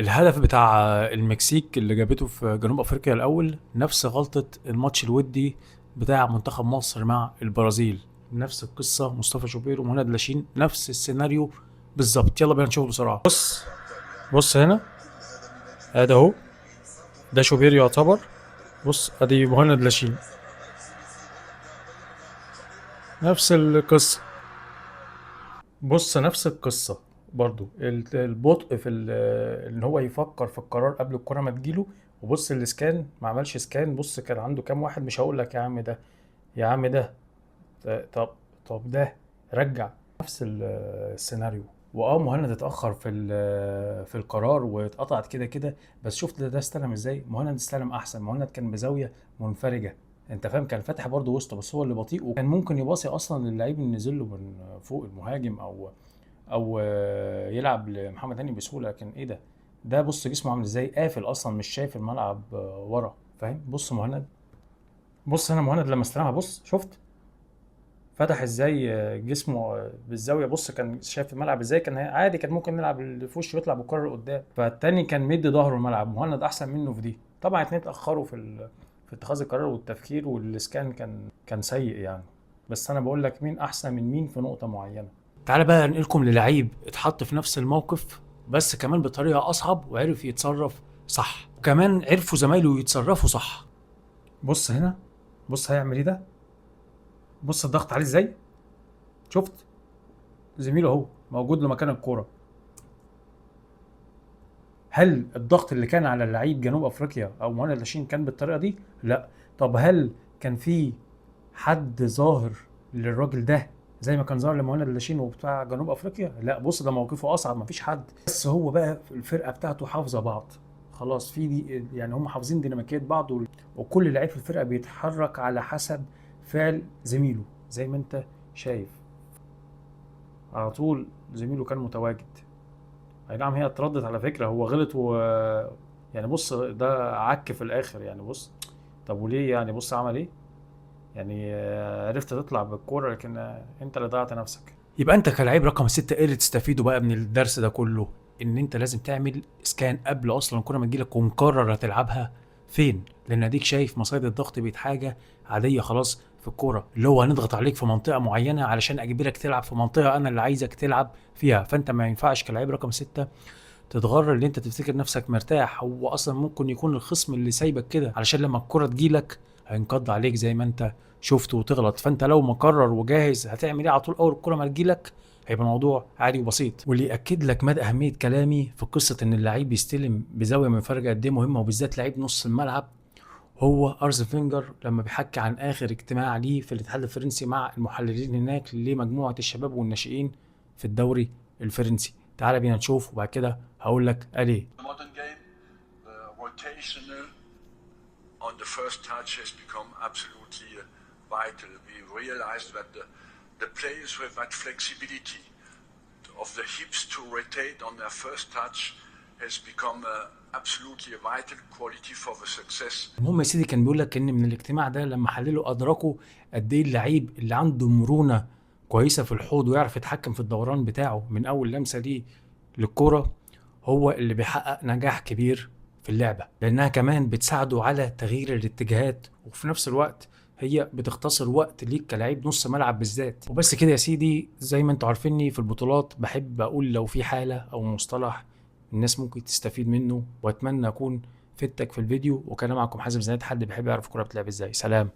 الهدف بتاع المكسيك اللي جابته في جنوب افريقيا الاول نفس غلطة الماتش الودي بتاع منتخب مصر مع البرازيل. نفس القصة، مصطفى شوبير ومهند لاشين نفس السيناريو بالظبط. يلا بينا نشوف بسرعة. بص هنا، ادي اهو، ده شوبير يعتبر. بص ادي مهند لاشين، نفس القصة. بص نفس القصة برضو، البطء في ان هو يفكر في القرار قبل الكرة ما تجيله. وبص الاسكان ما عملش سكان. بص كان عنده كام واحد، مش هقول لك يا عم ده، يا عم ده، طب ده رجع. نفس السيناريو. مهند اتأخر في القرار واتقطعت كده كده. بس شفت ده استلم ازاي؟ مهند استلم احسن. مهند كان بزاوية منفرجة، انت فاهم، كان فاتح برضه وسطه بس هو اللي بطيء، وكان ممكن يباصي اصلا للعيب اللي نزل له من فوق المهاجم، او يلعب لمحمد هاني بسهوله. لكن ايه ده؟ ده بص جسمه عامل ازاي، قافل اصلا مش شايف الملعب ورا، فاهم؟ بص مهند، بص هنا مهند لما استلمها، بص شفت فتح ازاي جسمه بالزاويه. بص كان شايف الملعب ازاي، كان عادي، كان ممكن يلعب اللي في وشه ويطلع بالكره لقدام. فالتاني كان مدي ظهره الملعب. مهند احسن منه في دي. طبعا اتنين اتاخروا في اتخاذ القرار والتفكير، والاسكان كان سيء يعني. بس انا بقول لك مين احسن من مين في نقطه معينه. تعالى بقى انقلكم للعيب اتحط في نفس الموقف بس كمان بطريقه اصعب وعرف يتصرف صح، وكمان عرفوا زمايله يتصرفوا صح. بص هنا، بص هيعمل ايه ده. بص الضغط عليه ازاي، شفت زميله اهو موجود له مكان الكوره. هل الضغط اللي كان على اللعيب جنوب افريقيا او مهند لاشين كان بالطريقه دي؟ لا. طب هل كان في حد ظاهر للراجل ده زي ما كان ظاهر لمهند لاشين وبتاع جنوب افريقيا؟ لا. بص ده موقفه اصعب، مفيش حد. بس هو بقى الفرقه بتاعته حافظه بعض خلاص، في دي يعني هم حافظين ديناميكيه بعض، وكل لعيب في الفرقه بيتحرك على حسب فعل زميله زي ما انت شايف. على طول زميله كان متواجد. اي نعم هي اتردت على فكرة، هو غلط يعني بص ده عك في الاخر يعني. بص طب وليه يعني؟ بص عمل ايه يعني، عرفت تطلع بالكورة لكن انت اللي ضيعت نفسك. يبقى انت كلاعب رقم 6 ايه اللي تستفيده بقى من الدرس ده كله؟ ان انت لازم تعمل اسكان قبل اصلا الكورة ما تجيلك ومقرر هتلعبها فين، لان اديك شايف مصيدة الضغط بقت حاجة عادية خلاص في الكورة، اللي هو هنضغط عليك في منطقة معينة علشان اجبرك تلعب في منطقة انا اللي عايزك تلعب فيها. فانت ما ينفعش كلاعب رقم 6 تتغرر ان انت تفتكر نفسك مرتاح. هو اصلا ممكن يكون الخصم اللي سايبك كده علشان لما الكرة تجيلك هينقض عليك زي ما انت شفت وتغلط. فانت لو مقرر وجاهز هتعمل ايه على طول اول الكرة ما تجيلك، هيبقى الموضوع عادي وبسيط. واللي ياكد لك مدى اهميه كلامي في قصه ان اللعيب يستلم بزاويه منفرجه قد ايه مهمه، وبالذات لعيب نص الملعب، هو ارز فينجر لما بيحكي عن اخر اجتماع ليه في الاتحاد الفرنسي مع المحللين هناك لمجموعه الشباب والناشئين في الدوري الفرنسي. تعال بينا نشوف وبعد كده هقول لك قال ايه. Modern game, the rotational on the first touch has become absolutely vital. We realized that the players with that flexibility of the hips to rotate on their first touch has become absolutely a vital quality for the success. المهم يا سيدي كان بيقول لك ان من الاجتماع ده لما حللوا ادركوا قد ايه اللعيب اللي عنده مرونه كويسه في الحوض ويعرف يتحكم في الدوران بتاعه من اول لمسه دي للكوره هو اللي بيحقق نجاح كبير في اللعبه، لانها كمان بتساعده على تغيير الاتجاهات وفي نفس الوقت هي بتختصر وقت ليك كلاعب نص ملعب بالذات. وبس كده يا سيدي، زي ما انتوا عارفيني في البطولات بحب اقول لو في حاله او مصطلح الناس ممكن تستفيد منه، واتمنى اكون فدتك في الفيديو. وكان معكم حازم زياد، حد بيحب يعرف الكوره بتلعب ازاي. سلام.